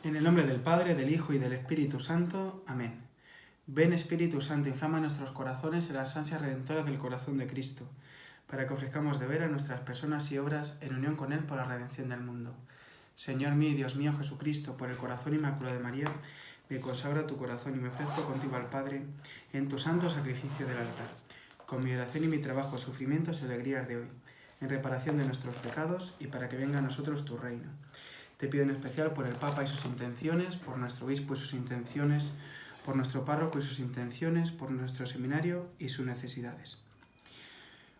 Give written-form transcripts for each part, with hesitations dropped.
En el nombre del Padre, del Hijo y del Espíritu Santo. Amén. Ven Espíritu Santo, inflama nuestros corazones en las ansias redentoras del corazón de Cristo, para que ofrezcamos de veras nuestras personas y obras en unión con Él por la redención del mundo. Señor mío y Dios mío Jesucristo, por el corazón inmaculado de María, me consagro a tu corazón y me ofrezco contigo al Padre en tu santo sacrificio del altar, con mi oración y mi trabajo, sufrimientos y alegrías de hoy, en reparación de nuestros pecados y para que venga a nosotros tu reino. Te pido en especial por el Papa y sus intenciones, por nuestro obispo y sus intenciones, por nuestro párroco y sus intenciones, por nuestro seminario y sus necesidades.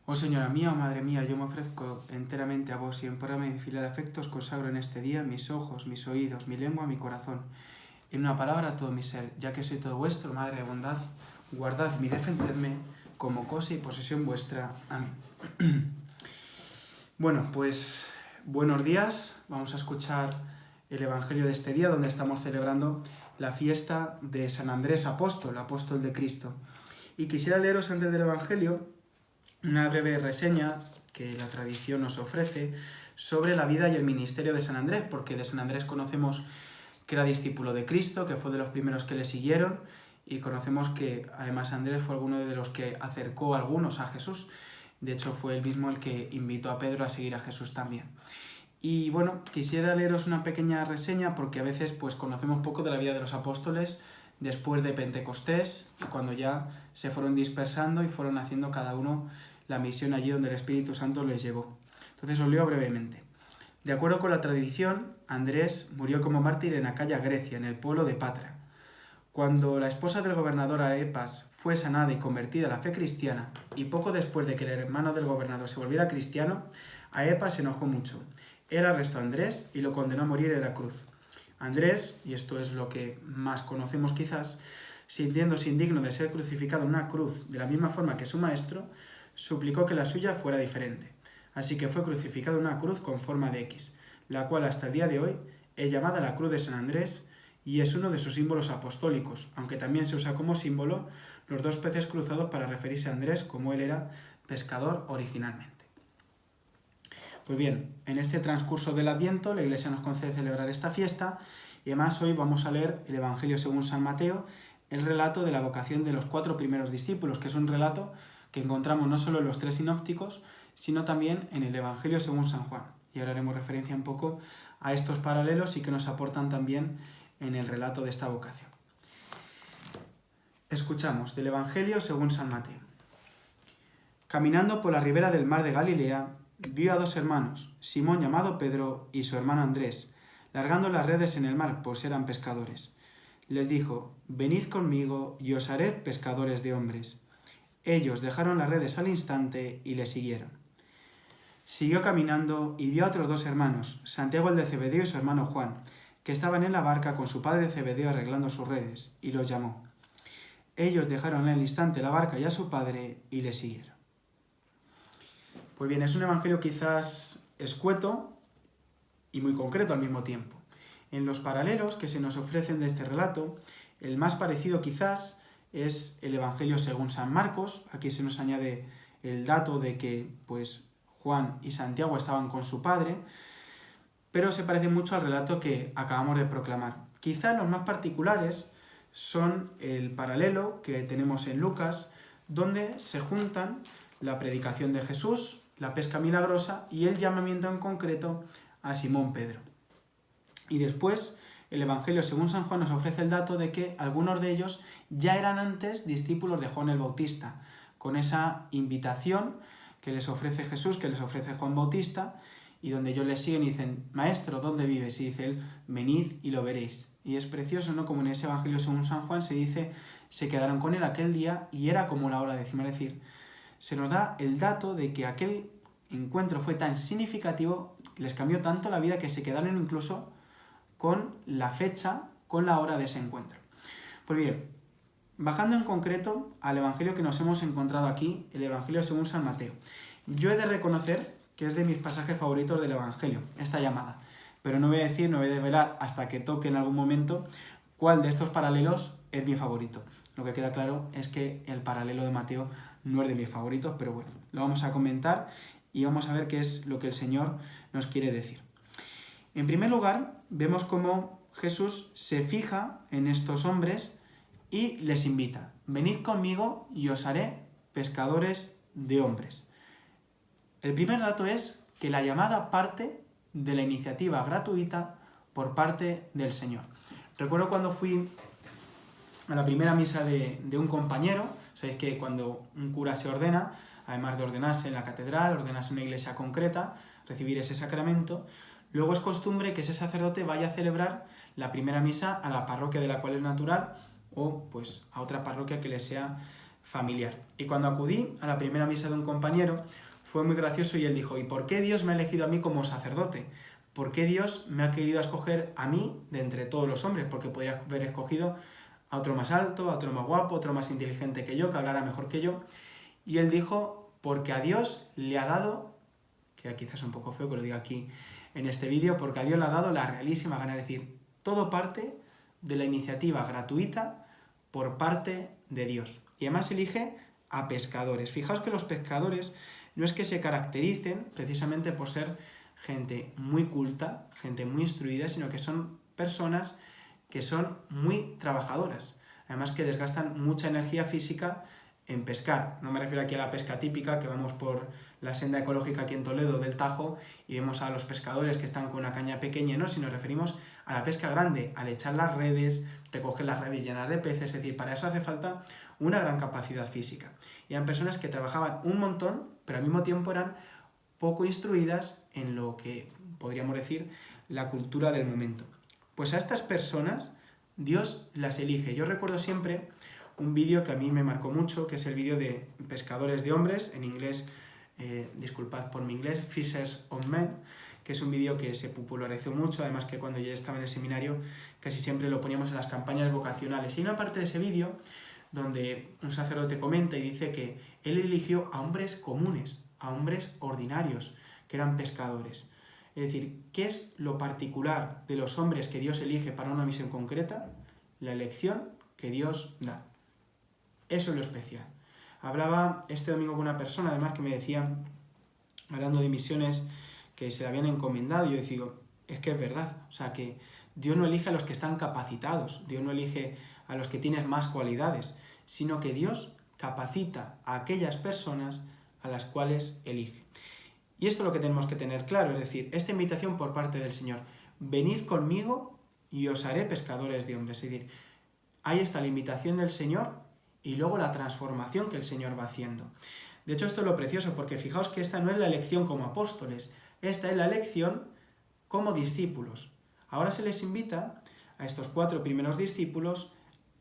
Oh Señora mía, oh Madre mía, yo me ofrezco enteramente a vos y en prueba de filial afecto os consagro en este día mis ojos, mis oídos, mi lengua, mi corazón, en una palabra todo mi ser, ya que soy todo vuestro, Madre de bondad, guardadme y defendedme como cosa y posesión vuestra. Amén. Bueno, pues buenos días, vamos a escuchar el Evangelio de este día donde estamos celebrando la fiesta de San Andrés Apóstol, apóstol de Cristo. Y quisiera leeros antes del Evangelio una breve reseña que la tradición nos ofrece sobre la vida y el ministerio de San Andrés, porque de San Andrés conocemos que era discípulo de Cristo, que fue de los primeros que le siguieron, y conocemos que además Andrés fue alguno de los que acercó a algunos a Jesús. De hecho, fue él mismo el que invitó a Pedro a seguir a Jesús también. Y bueno, quisiera leeros una pequeña reseña porque a veces pues conocemos poco de la vida de los apóstoles después de Pentecostés, cuando ya se fueron dispersando y fueron haciendo cada uno la misión allí donde el Espíritu Santo les llevó. Entonces os leo brevemente. De acuerdo con la tradición, Andrés murió como mártir en Acaya, Grecia, en el pueblo de Patra. Cuando la esposa del gobernador Aepas fue sanada y convertida a la fe cristiana, y poco después de que el hermano del gobernador se volviera cristiano, Aepas se enojó mucho. Él arrestó a Andrés y lo condenó a morir en la cruz. Andrés, y esto es lo que más conocemos quizás, sintiéndose indigno de ser crucificado en una cruz de la misma forma que su maestro, suplicó que la suya fuera diferente. Así que fue crucificado en una cruz con forma de X, la cual hasta el día de hoy es llamada la Cruz de San Andrés y es uno de sus símbolos apostólicos, aunque también se usa como símbolo los dos peces cruzados para referirse a Andrés como él era pescador originalmente. Pues bien, en este transcurso del Adviento la Iglesia nos concede celebrar esta fiesta y además hoy vamos a leer el Evangelio según San Mateo, el relato de la vocación de los 4 primeros discípulos, que es un relato que encontramos no solo en los 3 sinópticos, sino también en el Evangelio según San Juan. Y ahora haremos referencia un poco a estos paralelos y que nos aportan también en el relato de esta vocación. Escuchamos del Evangelio según San Mateo. Caminando por la ribera del mar de Galilea, vio a 2 hermanos, Simón llamado Pedro y su hermano Andrés, largando las redes en el mar, pues eran pescadores. Les dijo, venid conmigo y os haré pescadores de hombres. Ellos dejaron las redes al instante y le siguieron. Siguió caminando y vio a otros 2 hermanos, Santiago el de Zebedeo y su hermano Juan, que estaban en la barca con su padre Zebedeo arreglando sus redes, y los llamó. Ellos dejaron al instante la barca y a su padre y le siguieron. Pues bien, es un evangelio quizás escueto y muy concreto al mismo tiempo. En los paralelos que se nos ofrecen de este relato, el más parecido quizás es el Evangelio según San Marcos. Aquí se nos añade el dato de que pues, Juan y Santiago estaban con su padre, pero se parece mucho al relato que acabamos de proclamar. Quizás los más particulares son el paralelo que tenemos en Lucas, donde se juntan la predicación de Jesús, la pesca milagrosa y el llamamiento en concreto a Simón Pedro. Y después el Evangelio según San Juan nos ofrece el dato de que algunos de ellos ya eran antes discípulos de Juan el Bautista, con esa invitación que les ofrece Jesús, que les ofrece Juan Bautista, y donde ellos le siguen y dicen, Maestro, ¿dónde vives? Y dice él, venid y lo veréis. Y es precioso, ¿no? Como en ese Evangelio según San Juan se dice, se quedaron con él aquel día y era como la hora décima, es decir, se nos da el dato de que aquel encuentro fue tan significativo, les cambió tanto la vida que se quedaron incluso con la fecha, con la hora de ese encuentro. Pues bien, bajando en concreto al Evangelio que nos hemos encontrado aquí, el Evangelio según San Mateo. Yo he de reconocer que es de mis pasajes favoritos del Evangelio, esta llamada, pero no voy a develar hasta que toque en algún momento cuál de estos paralelos es mi favorito. Lo que queda claro es que el paralelo de Mateo no es de mis favoritos, pero bueno, lo vamos a comentar y vamos a ver qué es lo que el Señor nos quiere decir. En primer lugar, vemos cómo Jesús se fija en estos hombres y les invita: venid conmigo y os haré pescadores de hombres. El primer dato es que la llamada parte de la iniciativa gratuita por parte del Señor. Recuerdo cuando fui a la primera misa de un compañero. Sabéis que cuando un cura se ordena, además de ordenarse en la catedral, ordenarse en una iglesia concreta, recibir ese sacramento, luego es costumbre que ese sacerdote vaya a celebrar la primera misa a la parroquia de la cual es natural o pues a otra parroquia que le sea familiar. Y cuando acudí a la primera misa de un compañero, fue muy gracioso y él dijo: ¿y por qué Dios me ha elegido a mí como sacerdote? ¿Por qué Dios me ha querido escoger a mí de entre todos los hombres? Porque podría haber escogido a otro más alto, a otro más guapo, a otro más inteligente que yo, que hablara mejor que yo. Y él dijo: porque a Dios le ha dado, que quizás es un poco feo que lo diga aquí en este vídeo, porque a Dios le ha dado la realísima gana. Es decir, todo parte de la iniciativa gratuita por parte de Dios. Y además elige a pescadores. Fijaos que los pescadores no es que se caractericen precisamente por ser gente muy culta, gente muy instruida, sino que son personas que son muy trabajadoras. Además que desgastan mucha energía física en pescar. No me refiero aquí a la pesca típica, que vamos por la senda ecológica aquí en Toledo del Tajo y vemos a los pescadores que están con una caña pequeña, no, sino referimos a la pesca grande, al echar las redes, recoger las redes llenas de peces. Es decir, para eso hace falta una gran capacidad física. Y eran personas que trabajaban un montón, pero al mismo tiempo eran poco instruidas en lo que podríamos decir la cultura del momento. Pues a estas personas Dios las elige. Yo recuerdo siempre un vídeo que a mí me marcó mucho, que es el vídeo de Pescadores de Hombres, en inglés, disculpad por mi inglés, Fishers of Men, que es un vídeo que se popularizó mucho, además que cuando yo estaba en el seminario casi siempre lo poníamos en las campañas vocacionales. Y hay una parte de ese vídeo donde un sacerdote comenta y dice que él eligió a hombres comunes, a hombres ordinarios, que eran pescadores. Es decir, ¿qué es lo particular de los hombres que Dios elige para una misión concreta? La elección que Dios da. Eso es lo especial. Hablaba este domingo con una persona, además, que me decía, hablando de misiones que se le habían encomendado, y yo decía, es que es verdad, o sea, que Dios no elige a los que están capacitados, Dios no elige a los que tienen más cualidades, sino que Dios capacita a aquellas personas a las cuales elige. Y esto es lo que tenemos que tener claro, es decir, esta invitación por parte del Señor: venid conmigo y os haré pescadores de hombres. Es decir, ahí está la invitación del Señor y luego la transformación que el Señor va haciendo. De hecho, esto es lo precioso, porque fijaos que esta no es la elección como apóstoles, esta es la elección como discípulos. Ahora se les invita a estos 4 primeros discípulos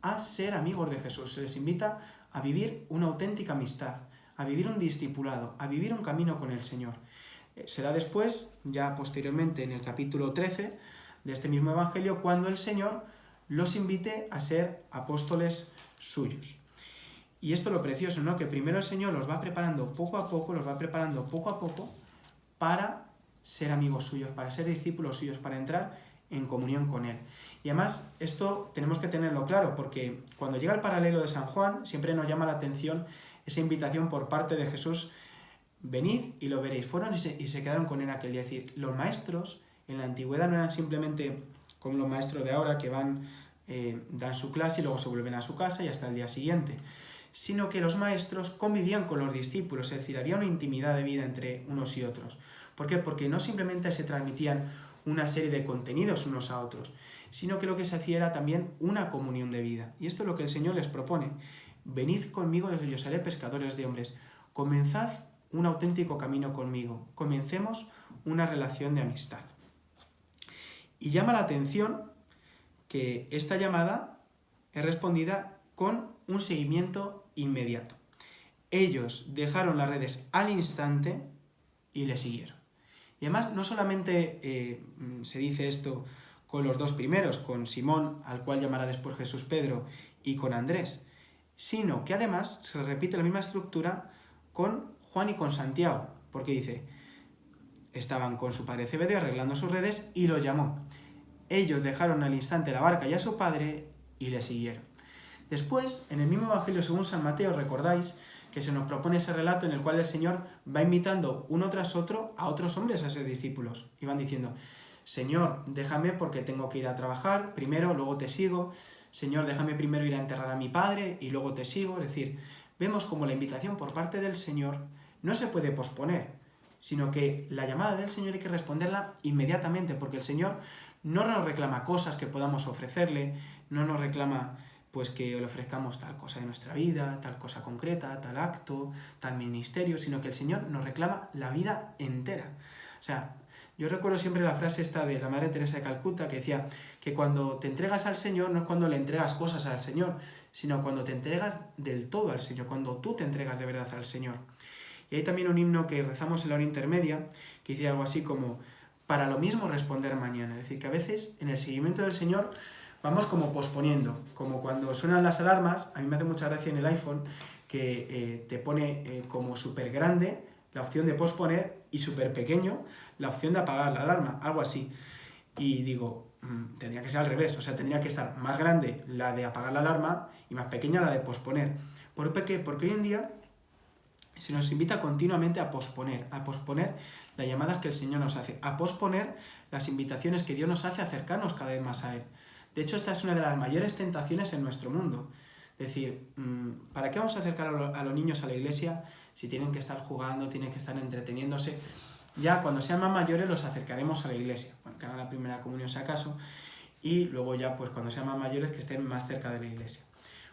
a ser amigos de Jesús, se les invita a vivir una auténtica amistad, a vivir un discipulado, a vivir un camino con el Señor. Será después, ya posteriormente en el capítulo 13 de este mismo Evangelio, cuando el Señor los invite a ser apóstoles suyos. Y esto es lo precioso, ¿no? Que primero el Señor los va preparando poco a poco, para ser amigos suyos, para ser discípulos suyos, para entrar en comunión con Él. Y además, esto tenemos que tenerlo claro, porque cuando llega el paralelo de San Juan, siempre nos llama la atención esa invitación por parte de Jesús: venid y lo veréis. Fueron y se quedaron con Él aquel día. Es decir, los maestros en la antigüedad no eran simplemente como los maestros de ahora, que van, dan su clase y luego se vuelven a su casa y hasta el día siguiente, sino que los maestros convivían con los discípulos, es decir, había una intimidad de vida entre unos y otros. ¿Por qué? Porque no simplemente se transmitían una serie de contenidos unos a otros, sino que lo que se hacía era también una comunión de vida. Y esto es lo que el Señor les propone: venid conmigo y os haré pescadores de hombres. Comenzad un auténtico camino conmigo, comencemos una relación de amistad. Y llama la atención que esta llamada es respondida con un seguimiento inmediato. Ellos dejaron las redes al instante y le siguieron. Y además no solamente se dice esto con los 2 primeros, con Simón, al cual llamará después Jesús Pedro, y con Andrés, sino que además se repite la misma estructura con Juan y con Santiago, porque dice, estaban con su padre Zebedeo arreglando sus redes y lo llamó. Ellos dejaron al instante la barca y a su padre y le siguieron. Después, en el mismo Evangelio según San Mateo, recordáis que se nos propone ese relato en el cual el Señor va invitando uno tras otro a otros hombres a ser discípulos. Y van diciendo, Señor, déjame porque tengo que ir a trabajar primero, luego te sigo. Señor, déjame primero ir a enterrar a mi padre y luego te sigo. Es decir, vemos como la invitación por parte del Señor no se puede posponer, sino que la llamada del Señor hay que responderla inmediatamente, porque el Señor no nos reclama cosas que podamos ofrecerle, no nos reclama pues que le ofrezcamos tal cosa de nuestra vida, tal cosa concreta, tal acto, tal ministerio, sino que el Señor nos reclama la vida entera. O sea, yo recuerdo siempre la frase esta de la Madre Teresa de Calcuta que decía que cuando te entregas al Señor no es cuando le entregas cosas al Señor, sino cuando te entregas del todo al Señor, cuando tú te entregas de verdad al Señor. Y hay también un himno que rezamos en la hora intermedia que dice algo así como para lo mismo responder mañana. Es decir, que a veces en el seguimiento del Señor vamos como posponiendo, como cuando suenan las alarmas. A mí me hace mucha gracia en el iPhone que te pone como súper grande la opción de posponer y súper pequeño la opción de apagar la alarma, algo así. Y digo, tendría que ser al revés, o sea, tendría que estar más grande la de apagar la alarma y más pequeña la de posponer. ¿Por qué? Porque hoy en día se nos invita continuamente a posponer las llamadas que el Señor nos hace, a posponer las invitaciones que Dios nos hace a acercarnos cada vez más a Él. De hecho, esta es una de las mayores tentaciones en nuestro mundo. Es decir, ¿para qué vamos a acercar a los niños a la iglesia si tienen que estar jugando, tienen que estar entreteniéndose? Ya cuando sean más mayores los acercaremos a la iglesia, bueno, que hagan la primera comunión si acaso, y luego ya pues cuando sean más mayores que estén más cerca de la iglesia.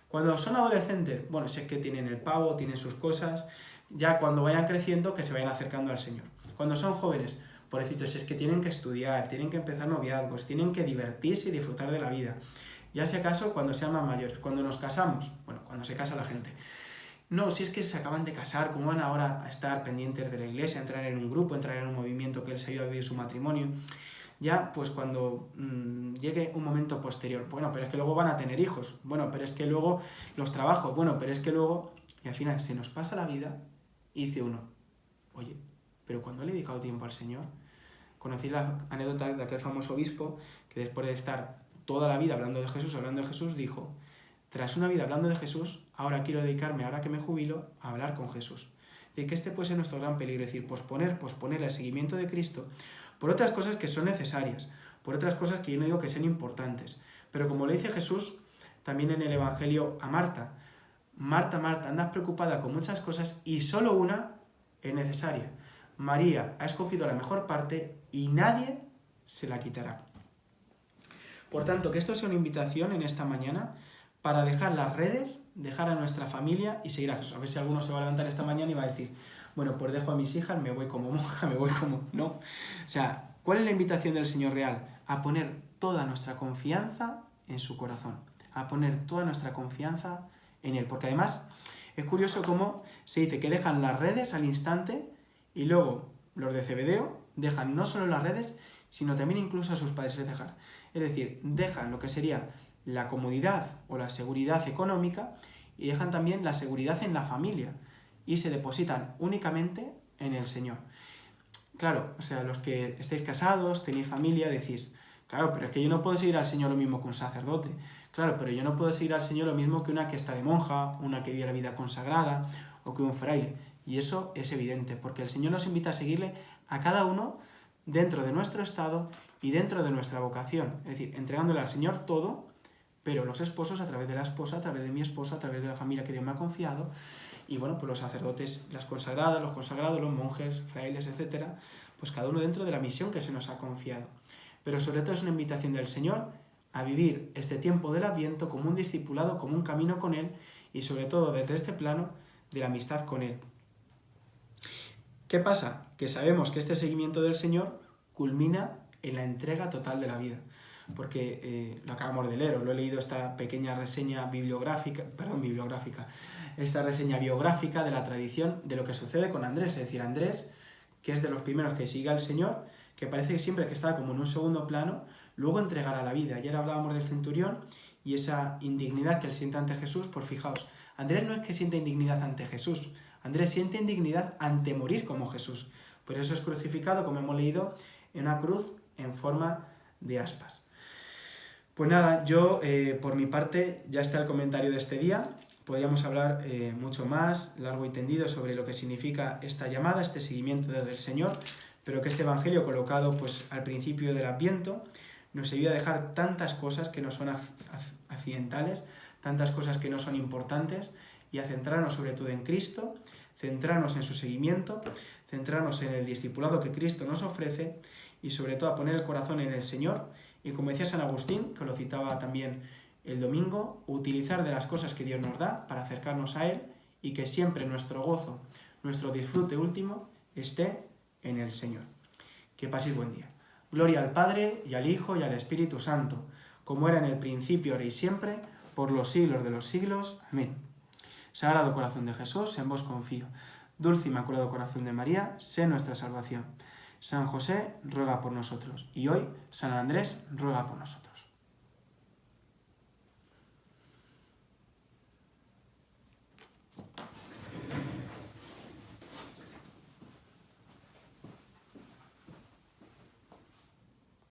Cuando son adolescentes, bueno, si es que tienen el pavo, tienen sus cosas, ya cuando vayan creciendo que se vayan acercando al Señor. Cuando son jóvenes, pobrecitos, es que tienen que estudiar, tienen que empezar noviazgos, tienen que divertirse y disfrutar de la vida. Ya si acaso cuando sean más mayores, cuando nos casamos, bueno, cuando se casa la gente. No, si es que se acaban de casar, ¿cómo van ahora a estar pendientes de la iglesia, entrar en un grupo, entrar en un movimiento que les ayude a vivir su matrimonio? Ya, pues cuando llegue un momento posterior, bueno, pero es que luego van a tener hijos, bueno, pero es que luego los trabajos, bueno, pero es que luego... Y al final se nos pasa la vida y dice uno, oye, pero cuando le he dedicado tiempo al Señor, conocí la anécdota de aquel famoso obispo que después de estar toda la vida hablando de Jesús, dijo, tras una vida hablando de Jesús, ahora quiero dedicarme, ahora que me jubilo, a hablar con Jesús. Es decir, que este puede ser nuestro gran peligro, es decir, posponer el seguimiento de Cristo por otras cosas que son necesarias, por otras cosas que yo no digo que sean importantes. Pero como le dice Jesús también en el Evangelio a Marta, Marta, Marta, andas preocupada con muchas cosas y solo una es necesaria. María ha escogido la mejor parte y nadie se la quitará. Por tanto, que esto sea una invitación en esta mañana para dejar las redes, dejar a nuestra familia y seguir a Jesús. A ver si alguno se va a levantar esta mañana y va a decir, bueno, pues dejo a mis hijas, me voy como monja, me voy como... No. O sea, ¿cuál es la invitación del Señor real? A poner toda nuestra confianza en su corazón. A poner toda nuestra confianza en Él. Porque además es curioso cómo se dice que dejan las redes al instante y luego los de Zebedeo dejan no solo las redes, sino también incluso a sus padres. Es decir, dejan lo que sería la comodidad o la seguridad económica y dejan también la seguridad en la familia y se depositan únicamente en el Señor. Claro, o sea, los que estéis casados, tenéis familia, decís, claro, pero es que yo no puedo seguir al Señor lo mismo que un sacerdote. Claro, pero yo no puedo seguir al Señor lo mismo que una que está de monja, una que vive la vida consagrada o que un fraile. Y eso es evidente, porque el Señor nos invita a seguirle a cada uno dentro de nuestro estado y dentro de nuestra vocación. Es decir, entregándole al Señor todo, pero los esposos a través de la esposa, a través de mi esposa, a través de la familia que Dios me ha confiado, y bueno, pues los sacerdotes, las consagradas, los consagrados, los monjes, frailes, etcétera, pues cada uno dentro de la misión que se nos ha confiado. Pero sobre todo es una invitación del Señor a vivir este tiempo del Adviento como un discipulado, como un camino con Él, y sobre todo desde este plano de la amistad con Él. ¿Qué pasa? Que sabemos que este seguimiento del Señor culmina en la entrega total de la vida. Porque lo acabamos de leer, lo he leído esta pequeña reseña bibliográfica, esta reseña biográfica de la tradición de lo que sucede con Andrés. Es decir, Andrés, que es de los primeros que sigue al Señor, que parece que siempre que está como en un segundo plano, luego entregará la vida. Ayer hablábamos del centurión y esa indignidad que él siente ante Jesús, pues fijaos, Andrés no es que sienta indignidad ante Jesús, Andrés siente indignidad ante morir como Jesús. Por eso es crucificado, como hemos leído, en una cruz en forma de aspas. Pues nada, yo por mi parte ya está el comentario de este día. Podríamos hablar mucho más, largo y tendido, sobre lo que significa esta llamada, este seguimiento desde el Señor, pero que este Evangelio, colocado pues al principio del Adviento, nos ayuda a dejar tantas cosas que no son accidentales, tantas cosas que no son importantes, y a centrarnos sobre todo en Cristo, centrarnos en su seguimiento, centrarnos en el discipulado que Cristo nos ofrece, y sobre todo a poner el corazón en el Señor, y como decía San Agustín, que lo citaba también el domingo, utilizar de las cosas que Dios nos da para acercarnos a Él, y que siempre nuestro gozo, nuestro disfrute último, esté en el Señor. Que paséis buen día. Gloria al Padre, y al Hijo, y al Espíritu Santo, como era en el principio, ahora y siempre, por los siglos de los siglos. Amén. Sagrado Corazón de Jesús, en vos confío. Dulce e Inmaculado Corazón de María, sé nuestra salvación. San José, ruega por nosotros. Y hoy, San Andrés, ruega por nosotros.